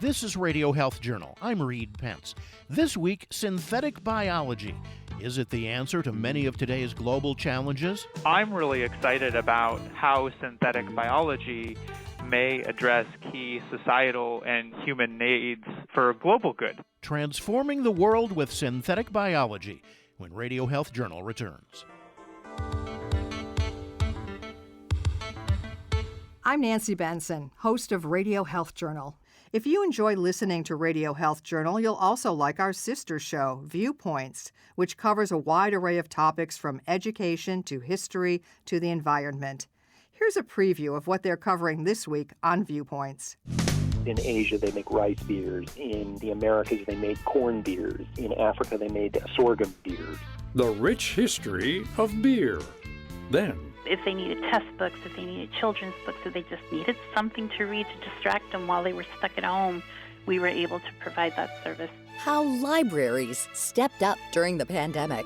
This is Radio Health Journal. I'm Reed Pence. This week, synthetic biology. Is it the answer to many of today's global challenges? I'm really excited about how synthetic biology may address key societal and human needs for global good. Transforming the world with synthetic biology when Radio Health Journal returns. I'm Nancy Benson, host of Radio Health Journal. If you enjoy listening to Radio Health Journal, you'll also like our sister show, Viewpoints, which covers a wide array of topics from education to history to the environment. Here's a preview of what they're covering this week on Viewpoints. In Asia, they make rice beers. In the Americas, they made corn beers. In Africa, they made sorghum beers. The rich history of beer. Then, if they needed test books, if they needed children's books, if they just needed something to read to distract them while they were stuck at home, we were able to provide that service. How libraries stepped up during the pandemic.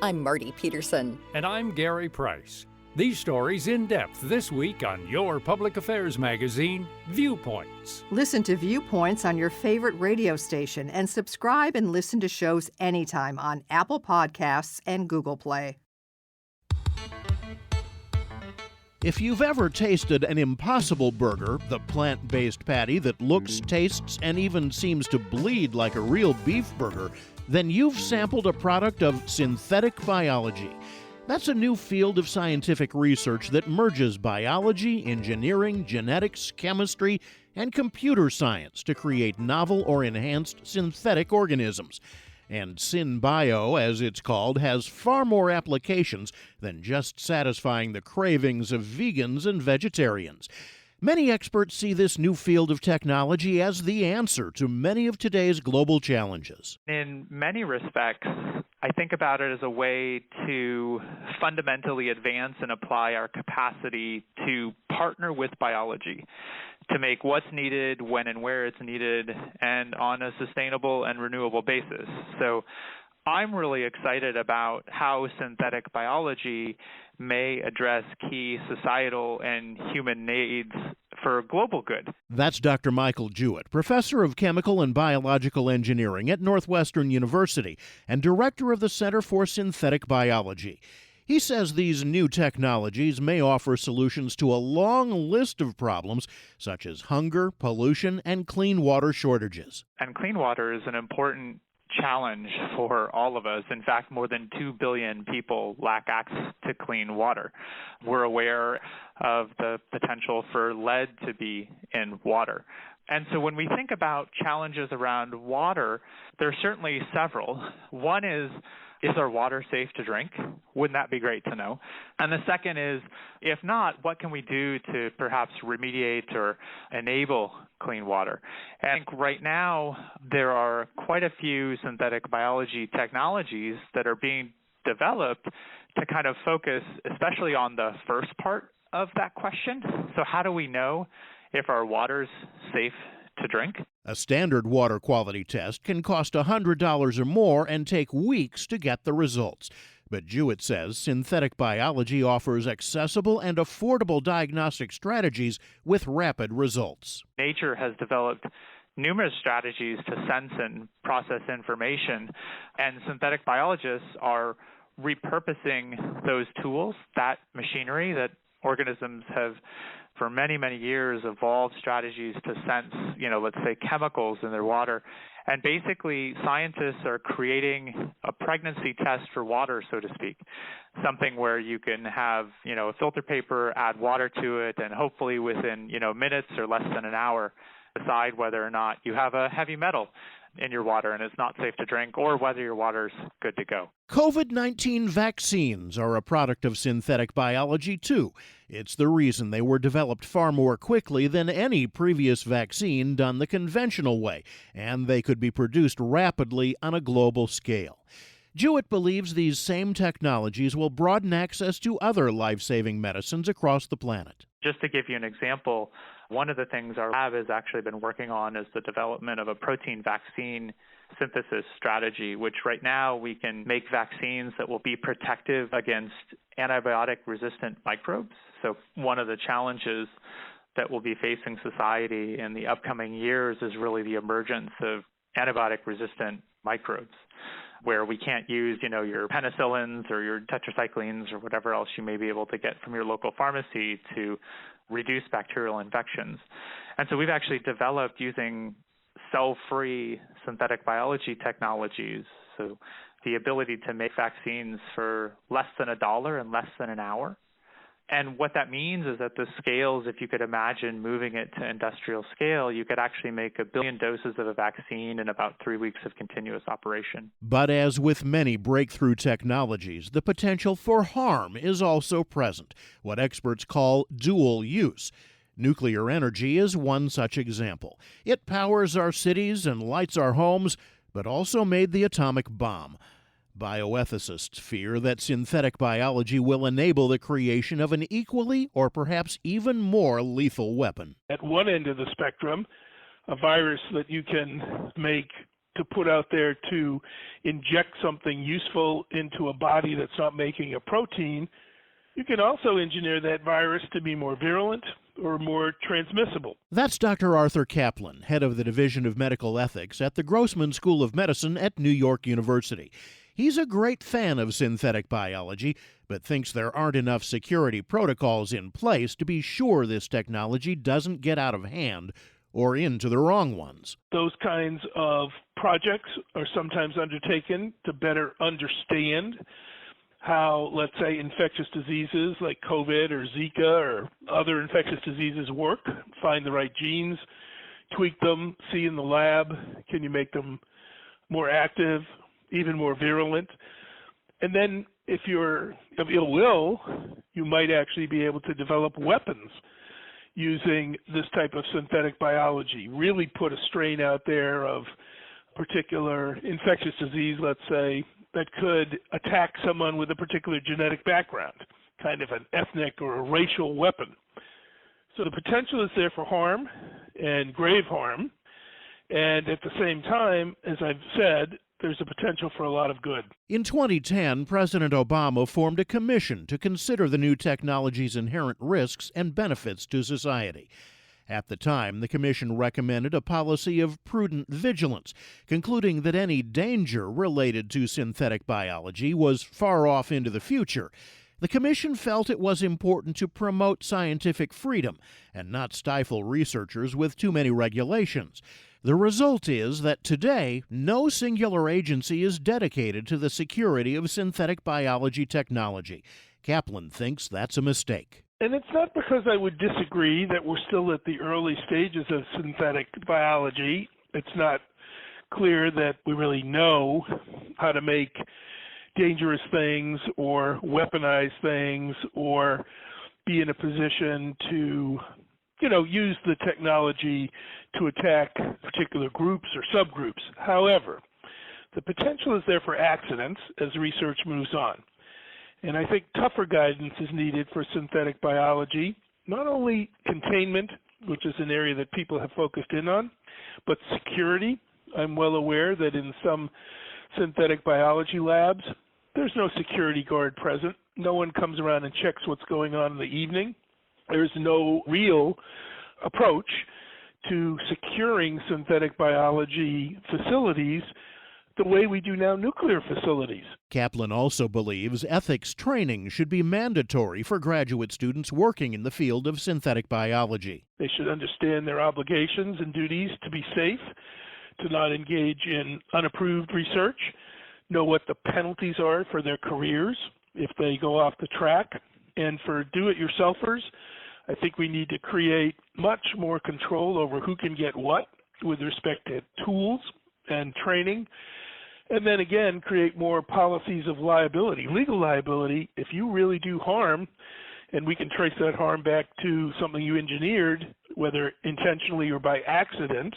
I'm Marty Peterson. And I'm Gary Price. These stories in depth this week on your public affairs magazine, Viewpoints. Listen to Viewpoints on your favorite radio station and subscribe and listen to shows anytime on Apple Podcasts and Google Play. If you've ever tasted an Impossible Burger, the plant-based patty that looks, tastes, and even seems to bleed like a real beef burger, then you've sampled a product of synthetic biology. That's a new field of scientific research that merges biology, engineering, genetics, chemistry, and computer science to create novel or enhanced synthetic organisms. And synbio, as it's called, has far more applications than just satisfying the cravings of vegans and vegetarians. Many experts see this new field of technology as the answer to many of today's global challenges. In many respects, I think about it as a way to fundamentally advance and apply our capacity to partner with biology, to make what's needed when and where it's needed and on a sustainable and renewable basis. So I'm really excited about how synthetic biology may address key societal and human needs for global good. That's Dr. Michael Jewett, professor of chemical and biological engineering at Northwestern University and director of the Center for Synthetic Biology. He says these new technologies may offer solutions to a long list of problems such as hunger, pollution, and clean water shortages. And clean water is an important challenge for all of us. In fact, more than 2 billion people lack access to clean water. We're aware of the potential for lead to be in water. And so when we think about challenges around water, there are certainly several. One is our water safe to drink? Wouldn't that be great to know? And the second is, if not, what can we do to perhaps remediate or enable clean water? And I think right now there are quite a few synthetic biology technologies that are being developed to kind of focus especially on the first part of that question. So how do we know if our water's safe to drink? A standard water quality test can cost $100 or more and take weeks to get the results. But Jewett says synthetic biology offers accessible and affordable diagnostic strategies with rapid results. Nature has developed numerous strategies to sense and process information, and synthetic biologists are repurposing those tools, that machinery that organisms have for many, many years evolved strategies to sense, let's say chemicals in their water. And basically, scientists are creating a pregnancy test for water, so to speak, something where you can have, a filter paper, add water to it, and hopefully within, minutes or less than an hour, decide whether or not you have a heavy metal in your water and it's not safe to drink, or whether your water's good to go. COVID-19 vaccines are a product of synthetic biology, too. It's the reason they were developed far more quickly than any previous vaccine done the conventional way, and they could be produced rapidly on a global scale. Jewett believes these same technologies will broaden access to other life-saving medicines across the planet. Just to give you an example, one of the things our lab has actually been working on is the development of a protein vaccine synthesis strategy, which right now we can make vaccines that will be protective against antibiotic-resistant microbes. So one of the challenges that will be facing society in the upcoming years is really the emergence of antibiotic-resistant microbes, where we can't use, your penicillins or your tetracyclines or whatever else you may be able to get from your local pharmacy to reduce bacterial infections. And so we've actually developed using cell-free synthetic biology technologies, so the ability to make vaccines for less than $1 in less than an hour. And what that means is that the scales, if you could imagine moving it to industrial scale, you could actually make 1 billion doses of a vaccine in about 3 weeks of continuous operation. But as with many breakthrough technologies, the potential for harm is also present, what experts call dual use. Nuclear energy is one such example. It powers our cities and lights our homes, but also made the atomic bomb. Bioethicists fear that synthetic biology will enable the creation of an equally or perhaps even more lethal weapon. At one end of the spectrum, a virus that you can make to put out there to inject something useful into a body that's not making a protein, you can also engineer that virus to be more virulent or more transmissible. That's Dr. Arthur Kaplan, head of the Division of Medical Ethics at the Grossman School of Medicine at New York University. He's a great fan of synthetic biology, but thinks there aren't enough security protocols in place to be sure this technology doesn't get out of hand or into the wrong ones. Those kinds of projects are sometimes undertaken to better understand how, let's say, infectious diseases like COVID or Zika or other infectious diseases work, find the right genes, tweak them, see in the lab, can you make them more active, even more virulent? And then if you're of ill will, you might actually be able to develop weapons using this type of synthetic biology, really put a strain out there of particular infectious disease, let's say, that could attack someone with a particular genetic background, kind of an ethnic or a racial weapon. So the potential is there for harm and grave harm. And at the same time, as I've said, there's a potential for a lot of good. In 2010, President Obama formed a commission to consider the new technology's inherent risks and benefits to society. At the time, the commission recommended a policy of prudent vigilance, concluding that any danger related to synthetic biology was far off into the future. The commission felt it was important to promote scientific freedom and not stifle researchers with too many regulations. The result is that today, no singular agency is dedicated to the security of synthetic biology technology. Kaplan thinks that's a mistake. And it's not because I would disagree that we're still at the early stages of synthetic biology. It's not clear that we really know how to make dangerous things or weaponize things or be in a position to, use the technology to attack particular groups or subgroups. However, the potential is there for accidents as research moves on. And I think tougher guidance is needed for synthetic biology, not only containment, which is an area that people have focused in on, but security. I'm well aware that in some synthetic biology labs, there's no security guard present. No one comes around and checks what's going on in the evening. There's no real approach to securing synthetic biology facilities the way we do now nuclear facilities. Kaplan also believes ethics training should be mandatory for graduate students working in the field of synthetic biology. They should understand their obligations and duties to be safe, to not engage in unapproved research, know what the penalties are for their careers if they go off the track. And for do-it-yourselfers, I think we need to create much more control over who can get what with respect to tools and training. And then again, create more policies of liability, legal liability. If you really do harm, and we can trace that harm back to something you engineered, whether intentionally or by accident,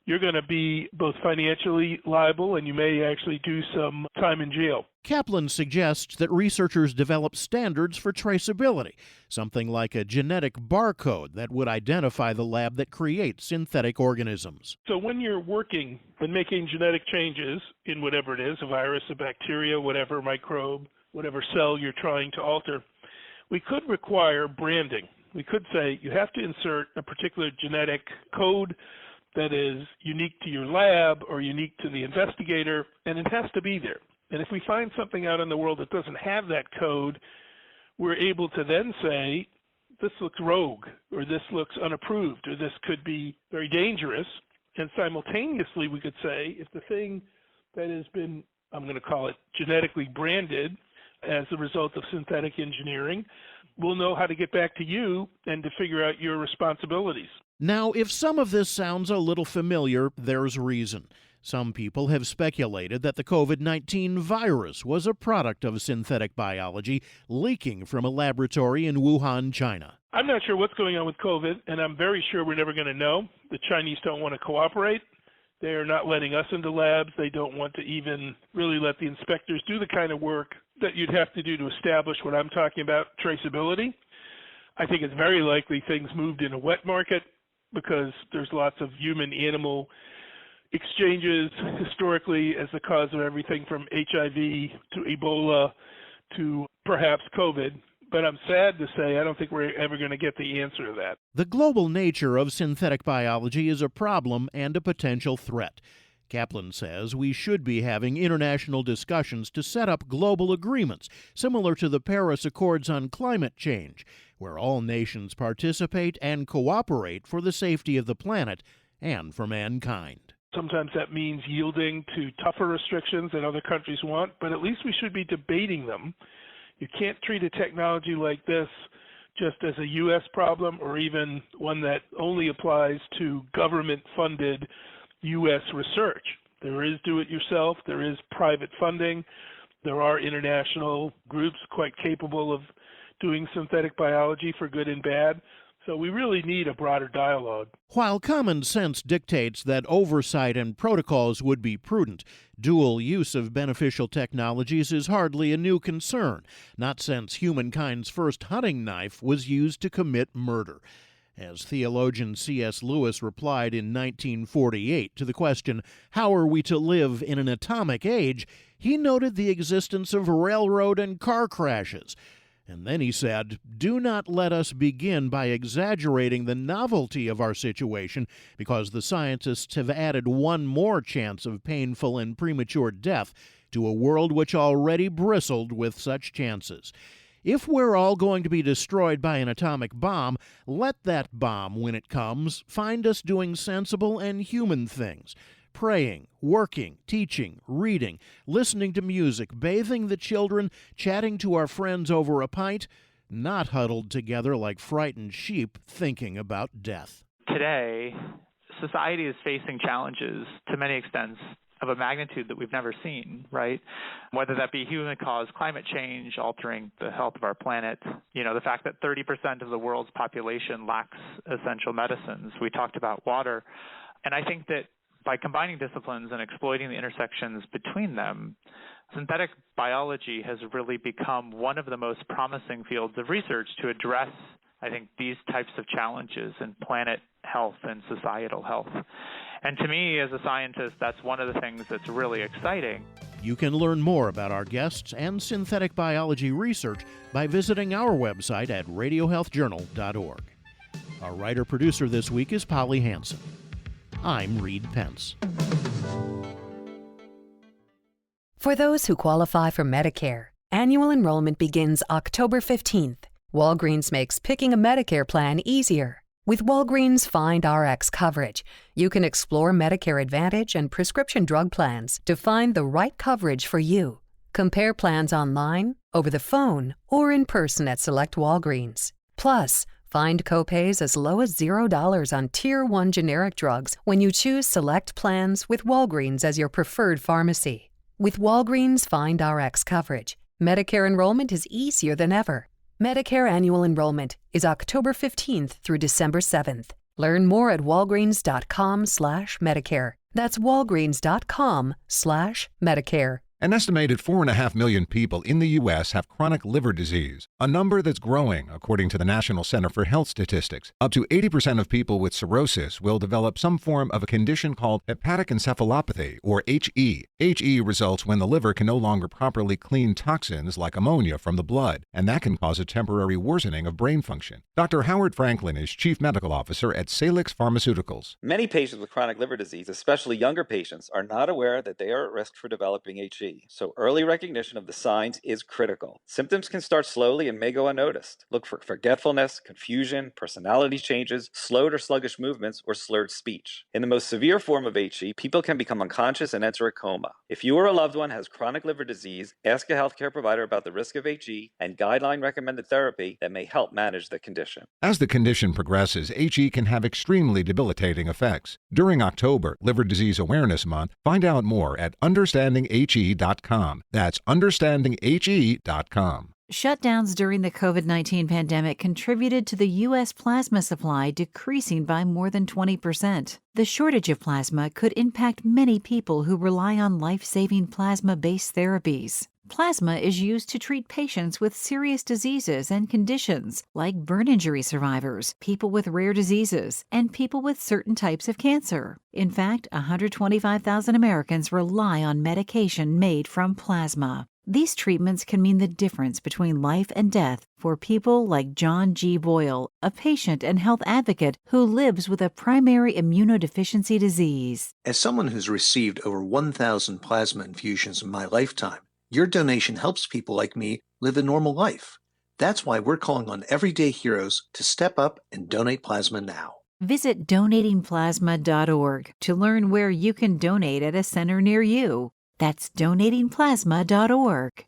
you're going to be both financially liable and you may actually do some time in jail. Kaplan suggests that researchers develop standards for traceability, something like a genetic barcode that would identify the lab that creates synthetic organisms. So when you're working and making genetic changes in whatever it is, a virus, a bacteria, whatever microbe, whatever cell you're trying to alter, we could require branding. We could say you have to insert a particular genetic code that is unique to your lab or unique to the investigator, and it has to be there. And if we find something out in the world that doesn't have that code, we're able to then say, this looks rogue, or this looks unapproved, or this could be very dangerous. And simultaneously, we could say, if the thing that has been, I'm going to call it genetically branded as a result of synthetic engineering, we'll know how to get back to you and to figure out your responsibilities. Now, if some of this sounds a little familiar, there's reason. Some people have speculated that the COVID-19 virus was a product of synthetic biology leaking from a laboratory in Wuhan, China. I'm not sure what's going on with COVID, and I'm very sure we're never going to know. The Chinese don't want to cooperate. They are not letting us into labs. They don't want to even really let the inspectors do the kind of work that you'd have to do to establish what I'm talking about, traceability. I think it's very likely things moved in a wet market because there's lots of human-animal exchanges historically as the cause of everything from HIV to Ebola to perhaps COVID. But I'm sad to say I don't think we're ever going to get the answer to that. The global nature of synthetic biology is a problem and a potential threat. Kaplan says we should be having international discussions to set up global agreements similar to the Paris Accords on climate change, where all nations participate and cooperate for the safety of the planet and for mankind. Sometimes that means yielding to tougher restrictions that other countries want, but at least we should be debating them. You can't treat a technology like this just as a U.S. problem or even one that only applies to government-funded U.S. research. There is do-it-yourself, there is private funding, there are international groups quite capable of doing synthetic biology for good and bad. So we really need a broader dialogue. While common sense dictates that oversight and protocols would be prudent, dual use of beneficial technologies is hardly a new concern, not since humankind's first hunting knife was used to commit murder. As theologian C.S. Lewis replied in 1948 to the question, "How are we to live in an atomic age?" he noted the existence of railroad and car crashes. And then he said, "Do not let us begin by exaggerating the novelty of our situation, because the scientists have added one more chance of painful and premature death to a world which already bristled with such chances. If we're all going to be destroyed by an atomic bomb, let that bomb, when it comes, find us doing sensible and human things. Praying, working, teaching, reading, listening to music, bathing the children, chatting to our friends over a pint, not huddled together like frightened sheep thinking about death." Today, society is facing challenges to many extents of a magnitude that we've never seen, right? Whether that be human-caused climate change altering the health of our planet, the fact that 30% of the world's population lacks essential medicines. We talked about water. And I think that by combining disciplines and exploiting the intersections between them, synthetic biology has really become one of the most promising fields of research to address, I think, these types of challenges in planet health and societal health. And to me, as a scientist, that's one of the things that's really exciting. You can learn more about our guests and synthetic biology research by visiting our website at radiohealthjournal.org. Our writer-producer this week is Polly Hansen. I'm Reed Pence. For those who qualify for Medicare, annual enrollment begins October 15th. Walgreens makes picking a Medicare plan easier. With Walgreens Find Rx coverage, you can explore Medicare Advantage and prescription drug plans to find the right coverage for you. Compare plans online, over the phone, or in person at select Walgreens. Plus, find copays as low as $0 on Tier 1 generic drugs when you choose select plans with Walgreens as your preferred pharmacy. With Walgreens Find Rx coverage, Medicare enrollment is easier than ever. Medicare annual enrollment is October 15th through December 7th. Learn more at walgreens.com/Medicare. That's walgreens.com/Medicare. An estimated 4.5 million people in the U.S. have chronic liver disease, a number that's growing, according to the National Center for Health Statistics. Up to 80% of people with cirrhosis will develop some form of a condition called hepatic encephalopathy, or HE. HE results when the liver can no longer properly clean toxins like ammonia from the blood, and that can cause a temporary worsening of brain function. Dr. Howard Franklin is Chief Medical Officer at Salix Pharmaceuticals. Many patients with chronic liver disease, especially younger patients, are not aware that they are at risk for developing HE. So early recognition of the signs is critical. Symptoms can start slowly and may go unnoticed. Look for forgetfulness, confusion, personality changes, slowed or sluggish movements, or slurred speech. In the most severe form of HE, people can become unconscious and enter a coma. If you or a loved one has chronic liver disease, ask a healthcare provider about the risk of HE and guideline-recommended therapy that may help manage the condition. As the condition progresses, HE can have extremely debilitating effects. During October, Liver Disease Awareness Month, find out more at understandinghe.com. That's understandinghe.com. Shutdowns during the COVID-19 pandemic contributed to the U.S. plasma supply decreasing by more than 20%. The shortage of plasma could impact many people who rely on life-saving plasma-based therapies. Plasma is used to treat patients with serious diseases and conditions like burn injury survivors, people with rare diseases, and people with certain types of cancer. In fact, 125,000 Americans rely on medication made from plasma. These treatments can mean the difference between life and death for people like John G. Boyle, a patient and health advocate who lives with a primary immunodeficiency disease. As someone who's received over 1,000 plasma infusions in my lifetime, your donation helps people like me live a normal life. That's why we're calling on everyday heroes to step up and donate plasma now. Visit donatingplasma.org to learn where you can donate at a center near you. That's donatingplasma.org.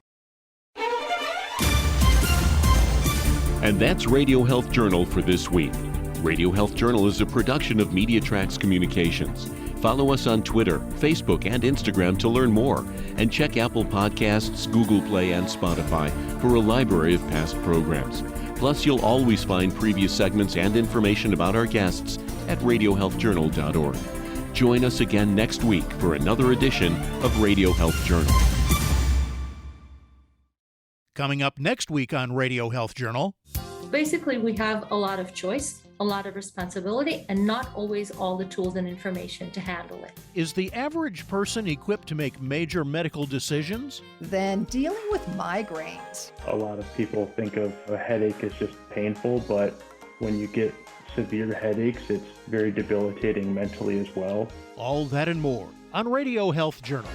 And that's Radio Health Journal for this week. Radio Health Journal is a production of MediaTrax Communications. Follow us on Twitter, Facebook, and Instagram to learn more, and check Apple Podcasts, Google Play, and Spotify for a library of past programs. Plus, you'll always find previous segments and information about our guests at radiohealthjournal.org. Join us again next week for another edition of Radio Health Journal. Coming up next week on Radio Health Journal. Basically, we have a lot of choice, a lot of responsibility, and not always all the tools and information to handle it. Is the average person equipped to make major medical decisions? Then dealing with migraines. A lot of people think of a headache as just painful, but when you get severe headaches, it's very debilitating mentally as well. All that and more on Radio Health Journal.